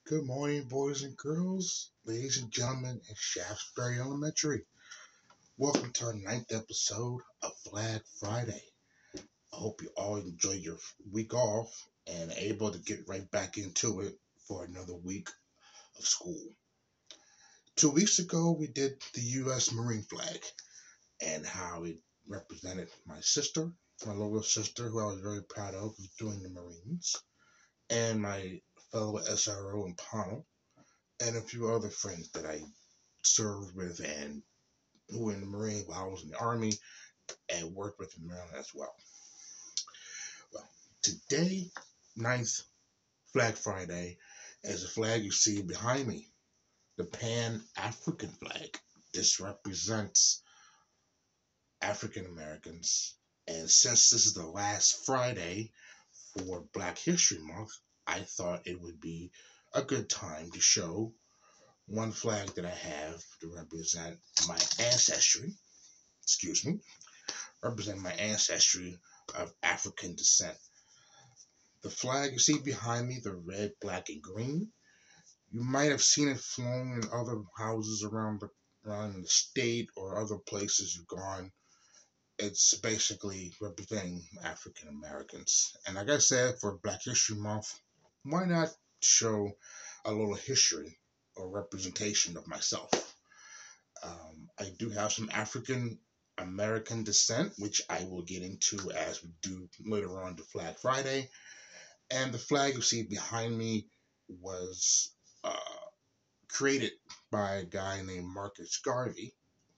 Good morning, boys and girls, ladies and gentlemen at Shaftesbury Elementary. Welcome to our ninth episode of Flag Friday. I hope you all enjoyed your week off and able to get right back into it for another week of school. 2 weeks ago, we did the U.S. Marine flag and how it represented my sister, my little sister, who I was very proud of, was doing the Marines, and my fellow SRO in Pownell, and a few other friends that I served with and who were in the Marine while I was in the Army and worked with in Maryland as well. Well, today, ninth Flag Friday, is a flag you see behind me, the Pan-African flag. This represents African Americans, and since this is the last Friday for Black History Month, I thought it would be a good time to show one flag that I have to represent my ancestry, represent my ancestry of African descent. The flag you see behind me, the red, black, and green, you might have seen it flown in other houses around the state or other places you've gone. It's basically representing African Americans. And like I said, for Black History Month, why not show a little history or representation of myself? I do have some African American descent, which I will get into as we do later on to Flag Friday. And the flag you see behind me was created by a guy named Marcus Garvey,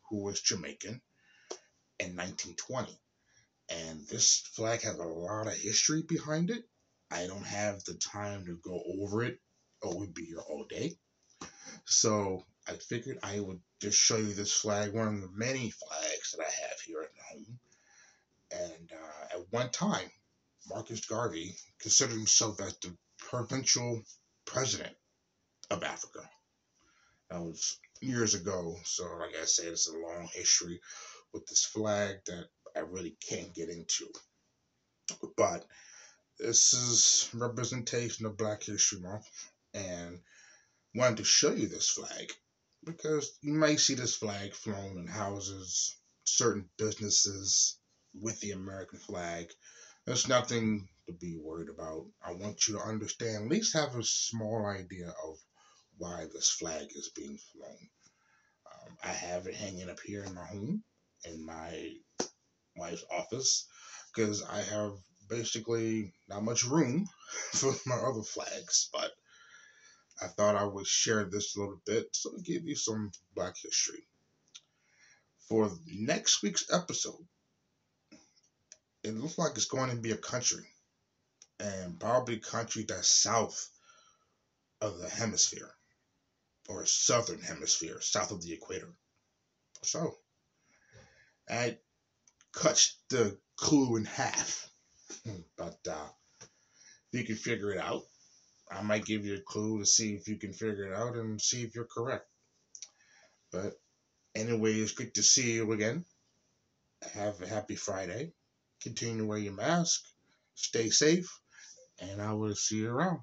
who was Jamaican, in 1920. And this flag has a lot of history behind it. I don't have the time to go over it, or we'd be here all day. So I figured I would just show you this flag, one of the many flags that I have here at home. And at one time, Marcus Garvey considered himself as the provincial president of Africa. That was years ago, so like I said, it's a long history with this flag that I really can't get into. But this is representation of Black History Month, and wanted to show you this flag because you might see this flag flown in houses, certain businesses with the American flag. There's nothing to be worried about. I want you to understand, at least have a small idea of why this flag is being flown. I have it hanging up here in my home, in my wife's office, because I have basically not much room for my other flags, but I thought I would share this a little bit so to give you some Black history. For next week's episode, it looks like it's going to be a country, and probably a country that's south of the hemisphere, or southern hemisphere, south of the equator. So, I cut the clue in half, but if you can figure it out, I might give you a clue to see if you can figure it out and see if you're correct. But anyway, it's good to see you again. Have a happy Friday. Continue to wear your mask. Stay safe. And I will see you around.